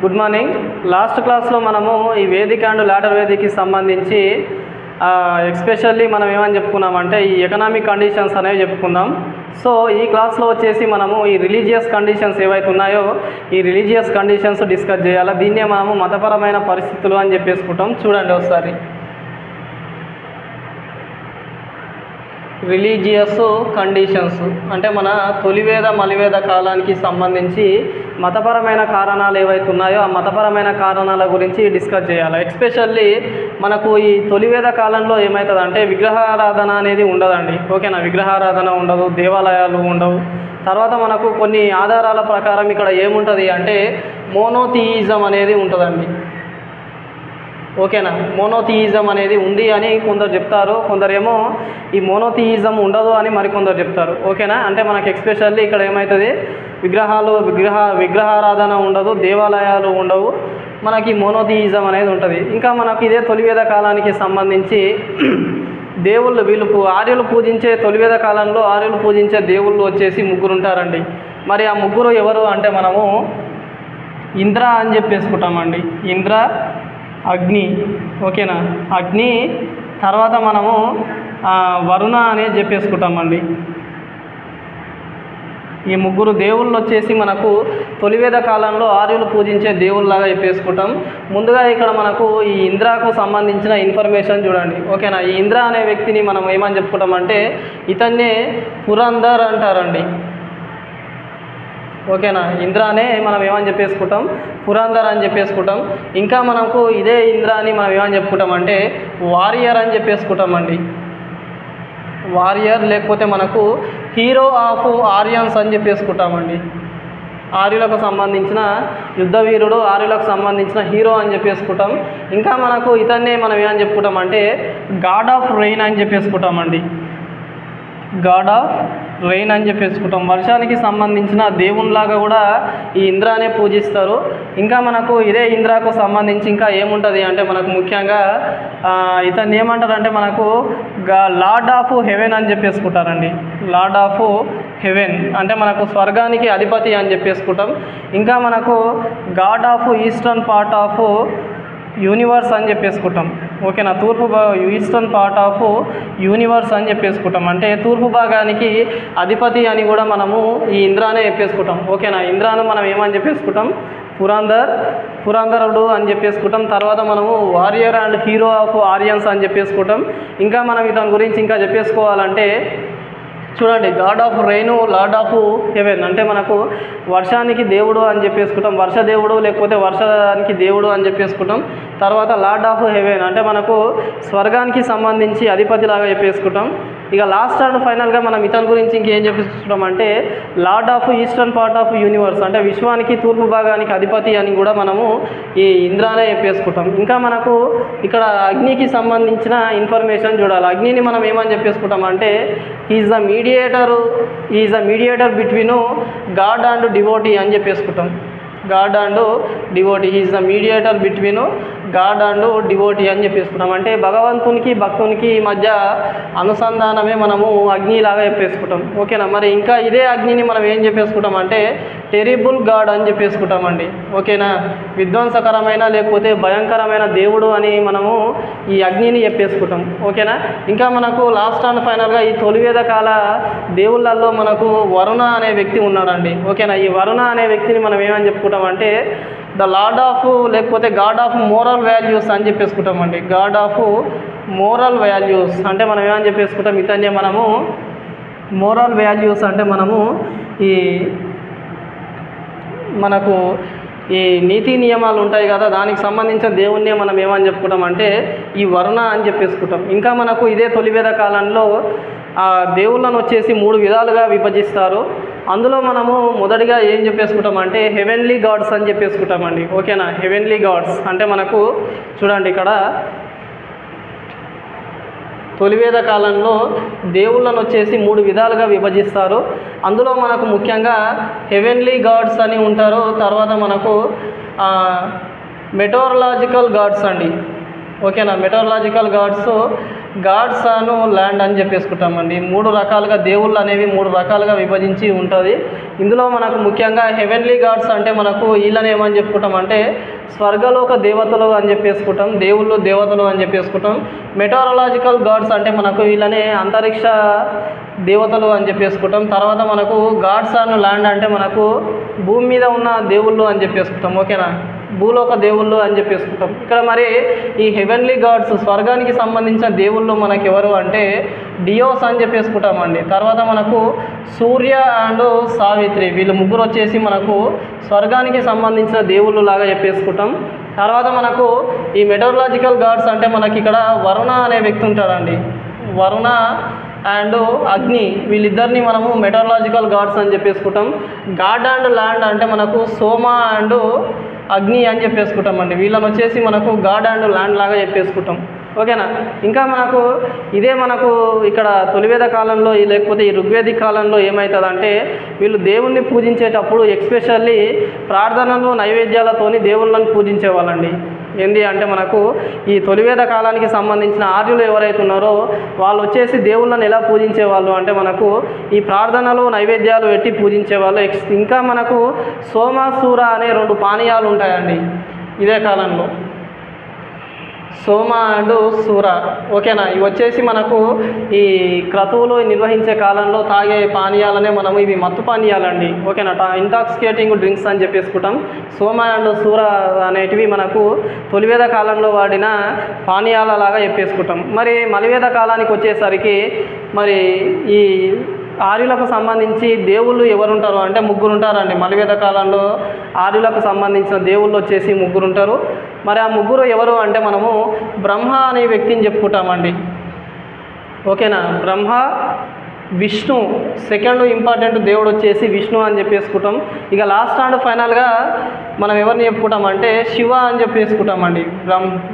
Good morning. Last క్లాస్లో మనము ఈ వేదిక అండ్ లాటర్ వేదికకి సంబంధించి ఎస్పెషల్లీ మనం ఏమని చెప్పుకున్నామంటే ఈ ఎకనామిక్ కండిషన్స్ అనేవి చెప్పుకుందాం. సో ఈ క్లాస్లో వచ్చేసి మనము ఈ రిలీజియస్ కండిషన్స్ ఏవైతే ఉన్నాయో ఈ రిలీజియస్ కండిషన్స్ డిస్కస్ చేయాలి. దీన్నే మనము మతపరమైన పరిస్థితులు అని చెప్పేసుకుంటాం. చూడండి ఒకసారి, రిలీజియస్ కండిషన్స్ అంటే మన తొలివేద మలివేద కాలానికి సంబంధించి మతపరమైన కారణాలు ఏవైతే ఉన్నాయో ఆ మతపరమైన కారణాల గురించి డిస్కస్ చేయాలి. ఎస్పెషల్లీ మనకు ఈ తొలివేద కాలంలో ఏమవుతుందంటే విగ్రహారాధన అనేది ఉండదండి. ఓకేనా, విగ్రహారాధన ఉండదు, దేవాలయాలు ఉండవు. తర్వాత మనకు కొన్ని ఆధారాల ప్రకారం ఇక్కడ ఏముంటుంది అంటే మోనోథియిజం అనేది ఉంటుందండి. ఓకేనా, మోనోథియిజం అనేది ఉంది అని కొందరు చెప్తారు, కొందరేమో ఈ మోనోథియిజం ఉండదు అని మరికొందరు చెప్తారు. ఓకేనా, అంటే మనకి ఎస్పెషల్లీ ఇక్కడ ఏమవుతుంది విగ్రహారాధన ఉండదు, దేవాలయాలు ఉండవు, మనకి మోనోథియిజం అనేది ఉంటుంది. ఇంకా మనకి ఇదే తొలివేద కాలానికి సంబంధించి దేవుళ్ళు ఆర్యులు పూజించే తొలివేద కాలంలో ఆర్యులు పూజించే దేవుళ్ళు వచ్చేసి ముగ్గురు ఉంటారండి. మరి ఆ ముగ్గురు ఎవరు అంటే మనము ఇంద్ర అని చెప్పేసుకుంటామండి. ఇంద్ర, అగ్ని. ఓకేనా, అగ్ని తర్వాత మనము వరుణ అనేది చెప్పేసుకుంటామండి. ఈ ముగ్గురు దేవుళ్ళు వచ్చేసి మనకు తొలివేద కాలంలో ఆర్యులు పూజించే దేవుళ్ళలాగా చెప్పేసుకుంటాం. ముందుగా ఇక్కడ మనకు ఈ ఇంద్రకు సంబంధించిన ఇన్ఫర్మేషన్ చూడండి. ఓకేనా, ఈ ఇంద్ర అనే వ్యక్తిని మనం ఏమని చెప్పుకుంటామంటే ఇతన్నే పురందర్ అంటారండి. ఓకేనా, ఇంద్రానే మనం ఏమని చెప్పేసుకుంటాం పురందర్ అని చెప్పేసుకుంటాం. ఇంకా మనకు ఇదే ఇంద్రాని మనం ఏమని చెప్పుకుంటామంటే వారియర్ అని చెప్పేసుకుంటామండి. వారియర్ లేకపోతే మనకు హీరో ఆఫ్ ఆర్యన్స్ అని చెప్పేసుకుంటామండి. ఆర్యులకు సంబంధించిన యుద్ధ వీరుడు, ఆర్యులకు సంబంధించిన హీరో అని చెప్పేసుకుంటాం. ఇంకా మనకు ఇతన్నే మనం ఏమని చెప్పుకుంటామంటే గాడ్ ఆఫ్ రెయిన్ అని చెప్పేసుకుంటామండి. గాడ్ ఆఫ్ రెయిన్ అని చెప్పేసుకుంటాం. వర్షానికి సంబంధించిన దేవునిలాగా కూడా ఈ ఇంద్రానే పూజిస్తారు. ఇంకా మనకు ఇదే ఇంద్రకు సంబంధించి ఇంకా ఏముంటుంది అంటే మనకు ముఖ్యంగా ఇతన్ని ఏమంటారంటే మనకు లార్డ్ ఆఫ్ హెవెన్ అని చెప్పేసుకుంటారండి. లార్డ్ ఆఫ్ హెవెన్ అంటే మనకు స్వర్గానికి అధిపతి అని చెప్పేసుకుంటాం. ఇంకా మనకు God of eastern part of universe అని చెప్పేసుకుంటాం. ఓకేనా, ఈస్టర్న్ పార్ట్ ఆఫ్ యూనివర్స్ అని చెప్పేసుకుంటాం. అంటే తూర్పు భాగానికి అధిపతి అని కూడా మనము ఈ ఇంద్రానే చెప్పేసుకుంటాం. ఓకేనా, ఇంద్రాను మనం ఏమని చెప్పేసుకుంటాం పురందరుడు అని చెప్పేసుకుంటాం. తర్వాత మనము warrior and hero of Aryans అని చెప్పేసుకుంటాం. ఇంకా మనం ఇతని గురించి ఇంకా చెప్పేసుకోవాలంటే చూడండి, god of rain, lord of heaven అంటే మనకు వర్షానికి దేవుడు అని చెప్పేసుకుంటాం, వర్ష దేవుడు లేకపోతే వర్షానికి దేవుడు అని చెప్పేసుకుంటాం. తర్వాత లార్డ్ ఆఫ్ హెవెన్ అంటే మనకు స్వర్గానికి సంబంధించి అధిపతిలాగా చెప్పేసుకుంటాం. ఇక లాస్ట్ అండ్ ఫైనల్గా మనం ఇతని గురించి ఇంకేం చెప్పేసుకుంటాం అంటే lord of eastern part of universe అంటే విశ్వానికి తూర్పు భాగానికి అధిపతి అని కూడా మనము ఈ ఇంద్రానే చెప్పేసుకుంటాం. ఇంకా మనకు ఇక్కడ అగ్నికి సంబంధించిన ఇన్ఫర్మేషన్ చూడాలి. అగ్నిని మనం ఏమని చెప్పేసుకుంటాం అంటే is the mediator between God and devotee అని చెప్పేసుకుంటాం. God and devotee, is the mediator between God and devotee అని చెప్పేసుకుంటాం. అంటే భగవంతునికి భక్తునికి మధ్య అనుసంధానమే మనము అగ్నిలాగా చెప్పేసుకుంటాం. ఓకేనా, మరి ఇంకా ఇదే అగ్నిని మనం ఏం చెప్పేసుకుంటాం అంటే టెరిబుల్ గాడ్ అని చెప్పేసుకుంటామండి. ఓకేనా, విధ్వంసకరమైన లేకపోతే భయంకరమైన దేవుడు అని మనము ఈ అగ్నిని చెప్పేసుకుంటాం. ఓకేనా, ఇంకా మనకు లాస్ట్ అండ్ ఫైనల్గా ఈ తొలివేద కాల దేవుళ్ళల్లో మనకు వరుణ అనే వ్యక్తి ఉన్నాడండి. ఓకేనా, ఈ వరుణ అనే వ్యక్తిని మనం ఏమని చెప్పుకుంటాం అంటే ద లార్డ్ ఆఫ్ లేకపోతే గాడ్ ఆఫ్ మోరల్ వాల్యూస్ అని చెప్పేసుకుంటామండి. గాడ్ ఆఫ్ మోరల్ వాల్యూస్ అంటే మనం ఏమని చెప్పేసుకుంటాం ఇతన్నే మనము మోరల్ వాల్యూస్ అంటే మనము మనకు ఈ నీతి నియమాలు ఉంటాయి కదా, దానికి సంబంధించిన దేవుణ్ణే మనం ఏమని చెప్పుకుంటాం అంటే ఈ వరుణ అని చెప్పేసుకుంటాం. ఇంకా మనకు ఇదే తొలివేద కాలంలో ఆ దేవుళ్ళను వచ్చేసి 3 విధాలుగా విభజిస్తారు. అందులో మనము మొదటిగా ఏం చెప్పేసుకుంటాం అంటే హెవెన్లీ గాడ్స్ అని చెప్పేసుకుంటామండి. ఓకేనా, హెవెన్లీ గాడ్స్ అంటే మనకు చూడండి ఇక్కడ తొలివేద కాలంలో దేవుళ్ళను వచ్చేసి 3 విధాలుగా విభజిస్తారు. అందులో మనకు ముఖ్యంగా హెవెన్లీ గాడ్స్ అని ఉంటారు. తర్వాత మనకు మెటోరలాజికల్ గాడ్స్ అండి. ఓకేనా, మెటోరలాజికల్ గాడ్స్ గాడ్ సన్ ల్యాండ్ అని చెప్పేసుకుంటామండి. 3 రకాలుగా దేవుళ్ళు అనేవి 3 రకాలుగా విభజించి ఉంటుంది. ఇందులో మనకు ముఖ్యంగా హెవెన్లీ గాడ్స్ అంటే మనకు వీళ్ళని ఏమని చెప్పుకుంటామంటే స్వర్గలోక దేవతలు అని చెప్పేసుకుంటాం, దేవుళ్ళు దేవతలు అని చెప్పేసుకుంటాం. మెటోరలాజికల్ గాడ్స్ అంటే మనకు వీళ్ళనే అంతరిక్ష దేవతలు అని చెప్పేసుకుంటాం. తర్వాత మనకు గాడ్స్ ఆన్ ల్యాండ్ అంటే మనకు భూమి మీద ఉన్న దేవుళ్ళు అని చెప్పేసుకుంటాం. ఓకేనా, భూలోక దేవుళ్ళు అని చెప్పేసుకుంటాం. ఇక్కడ మరి ఈ హెవెన్లీ గాడ్స్ స్వర్గానికి సంబంధించిన దేవుళ్ళు మనకి ఎవరు అంటే డియోస్ అని చెప్పేసుకుంటామండి. తర్వాత మనకు సూర్య అండ్ సావిత్రి, వీళ్ళు ముగ్గురు వచ్చేసి మనకు స్వర్గానికి సంబంధించిన దేవుళ్ళు లాగా చెప్పేసుకుంటాం. తర్వాత మనకు ఈ మెటోరలాజికల్ గాడ్స్ అంటే మనకి ఇక్కడ వరుణ అనే వ్యక్తి ఉంటాడండి. వరుణ అండ్ అగ్ని, వీళ్ళిద్దరిని మనము మెటోరలాజికల్ గాడ్స్ అని చెప్పేసుకుంటాం. గాడ్ అండ్ ల్యాండ్ అంటే మనకు సోమ అండ్ అగ్ని అని చెప్పేసుకుంటామండి. వీళ్ళని వచ్చేసి మనకు గాడ్ అండ్ ల్యాండ్ లాగా చెప్పేసుకుంటాం. ఓకేనా, ఇంకా మనకు ఇదే మనకు ఇక్కడ తొలివేద కాలంలో లేకపోతే ఈ ఋగ్వేదిక కాలంలో ఏమవుతుందంటే వీళ్ళు దేవుణ్ణి పూజించేటప్పుడు ఎక్స్పెషల్లీ ప్రార్థనలు నైవేద్యాలతోని దేవుళ్ళని పూజించేవాళ్ళండి. ఏంది అంటే మనకు ఈ తొలివేద కాలానికి సంబంధించిన ఆర్యులు ఎవరైతే ఉన్నారో వాళ్ళు వచ్చేసి దేవుళ్ళని ఎలా పూజించేవాళ్ళు అంటే మనకు ఈ ప్రార్థనలు నైవేద్యాలు పెట్టి పూజించేవాళ్ళు. ఇంకా మనకు సోమ సూర అనే 2 పానీయాలు ఉంటాయండి ఇదే కాలంలో, సోమ అండ్ సూర. ఓకేనా, ఇవి వచ్చేసి మనకు ఈ క్రతువులు నిర్వహించే కాలంలో తాగే పానీయాలనే మనము ఇవి మత్తు పానీయాలండి. ఓకేనా, ఇంటాక్సికేటింగ్ డ్రింక్స్ అని చెప్పేసుకుంటాం. సోమ అండ్ సూర అనేటివి మనకు తొలివేద కాలంలో వాడిన పానీయాల లాగా చెప్పేసుకుంటాం. మరి మలివేద కాలానికి వచ్చేసరికి మరి ఈ ఆర్యులకు సంబంధించి దేవుళ్ళు ఎవరు ఉంటారు అంటే 3 ఉంటారండి. మలివేద కాలంలో ఆర్యులకు సంబంధించిన దేవుళ్ళు వచ్చేసి 3 ఉంటారు. మరి ఆ 3 ఎవరు అంటే మనము బ్రహ్మ అనే వ్యక్తిని చెప్పుకుంటామండి. ఓకేనా, బ్రహ్మ, విష్ణు, సెకండ్ ఇంపార్టెంట్ దేవుడు వచ్చేసి విష్ణు అని చెప్పేసుకుంటాం. ఇక లాస్ట్ అండ్ ఫైనల్గా మనం ఎవరిని చెప్పుకుంటామంటే శివ అని చెప్పేసుకుంటామండి.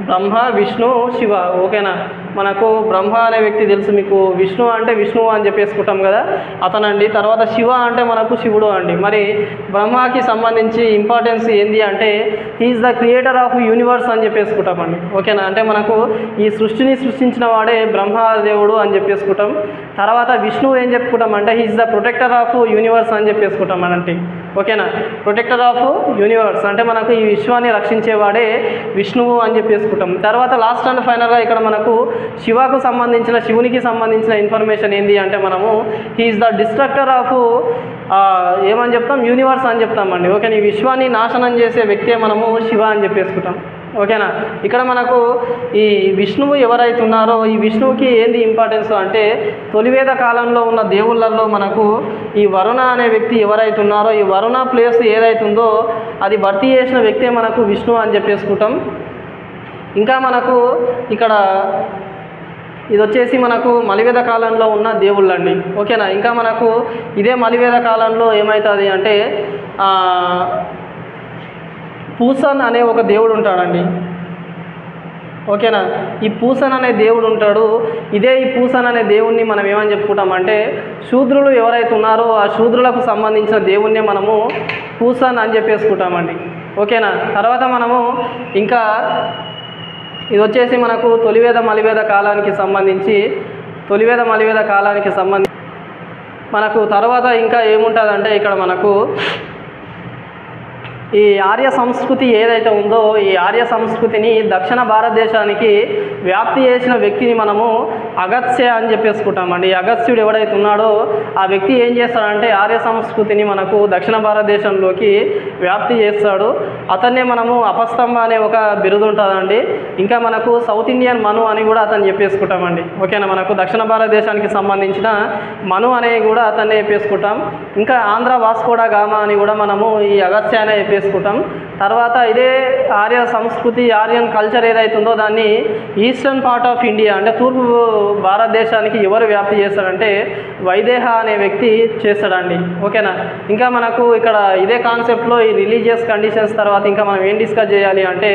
బ్రహ్మ, విష్ణు, శివ. ఓకేనా, మనకు బ్రహ్మ అనే వ్యక్తి తెలుసు మీకు, విష్ణు అంటే విష్ణువు అని చెప్పేసుకుంటాం కదా అతనండి. తర్వాత శివ అంటే మనకు శివుడు అండి. మరి బ్రహ్మకి సంబంధించి ఇంపార్టెన్స్ ఏంది అంటే he is the creator of universe అని చెప్పేసుకుంటామండి. ఓకేనా, అంటే మనకు ఈ సృష్టిని సృష్టించిన వాడే బ్రహ్మదేవుడు అని చెప్పేసుకుంటాం. తర్వాత విష్ణు ఏం చెప్పుకుంటాం అంటే he is the protector of universe అని చెప్పేసుకుంటాం అనంటే. ఓకేనా, ప్రొటెక్టర్ ఆఫ్ యూనివర్స్ అంటే మనకు ఈ విశ్వాన్ని రక్షించేవాడే విష్ణువు అని చెప్పేసుకుంటాం. తర్వాత లాస్ట్ అండ్ ఫైనల్గా ఇక్కడ మనకు శివునికి సంబంధించిన ఇన్ఫర్మేషన్ ఏంటి అంటే మనము హీఈస్ ద డిస్ట్రక్టర్ ఆఫ్ ఏమని చెప్తాం, యూనివర్స్ అని చెప్తామండి. ఓకేనా, ఈ విశ్వాన్ని నాశనం చేసే వ్యక్తే మనము శివ అని చెప్పేసుకుంటాం. ఓకేనా, ఇక్కడ మనకు ఈ విష్ణువు ఎవరైతే ఉన్నారో ఈ విష్ణువుకి ఏంది ఇంపార్టెన్స్ అంటే తొలివేద కాలంలో ఉన్న దేవుళ్ళల్లో మనకు ఈ వరుణ అనే వ్యక్తి ఎవరైతే ఉన్నారో ఈ వరుణ ప్లేస్ ఏదైతుందో అది భర్తీ చేసిన వ్యక్తే మనకు విష్ణువు అని చెప్పేసుకుంటాం. ఇంకా మనకు ఇక్కడ ఇది వచ్చేసి మనకు మలివేద కాలంలో ఉన్న దేవుళ్ళండి. ఓకేనా, ఇంకా మనకు ఇదే మలివేద కాలంలో ఏమవుతుంది అంటే పూసన్ అనే ఒక దేవుడు ఉంటాడండి. ఓకేనా, ఈ పూసన్ అనే దేవుడు ఉంటాడు. ఇదే ఈ పూసన్ అనే దేవుణ్ణి మనం ఏమని చెప్పుకుంటామంటే శూద్రులు ఎవరైతే ఉన్నారో ఆ శూద్రులకు సంబంధించిన దేవుణ్ణి మనము పూసన్ అని చెప్పేసుకుంటామండి. ఓకేనా, తర్వాత మనము ఇంకా ఇది వచ్చేసి మనకు తొలివేద మలివేద కాలానికి సంబంధించి మనకు తర్వాత ఇంకా ఏముంటుందంటే ఇక్కడ మనకు ఈ ఆర్య సంస్కృతి ఏదైతే ఉందో ఈ ఆర్య సంస్కృతిని దక్షిణ భారతదేశానికి వ్యాప్తి చేసిన వ్యక్తిని మనము అగస్త్య అని చెప్పేసుకుంటామండి. అగస్త్యుడు ఎవడైతే ఉన్నాడో ఆ వ్యక్తి ఏం చేస్తాడంటే ఆర్య సంస్కృతిని మనకు దక్షిణ భారతదేశంలోకి వ్యాప్తి చేస్తాడు. అతన్నే మనము అపస్తంభ అనే ఒక బిరుదు ఉంటుందండి. ఇంకా మనకు సౌత్ ఇండియన్ మను అని కూడా అతను చెప్పేసుకుంటామండి. ఓకేనా, మనకు దక్షిణ భారతదేశానికి సంబంధించిన మను అనేవి కూడా అతన్నే చెప్పేసుకుంటాం. ఇంకా ఆంధ్ర వాస్కోడా గామా అని కూడా మనము ఈ అగస్త్య అనే చేసుకుంటాం. తర్వాత ఇదే ఆర్య సంస్కృతి ఆర్యన్ కల్చర్ ఏదైతుందో దాన్ని ఈస్టర్న్ పార్ట్ ఆఫ్ ఇండియా అంటే తూర్పు భారతదేశానికి ఎవరు వ్యాప్తి చేస్తాడంటే వైదేహ అనే వ్యక్తి చేస్తాడండి. ఓకేనా, ఇంకా మనకు ఇక్కడ ఇదే కాన్సెప్ట్లో ఈ రిలీజియస్ కండిషన్స్ తర్వాత ఇంకా మనం ఏం డిస్కస్ చేయాలి అంటే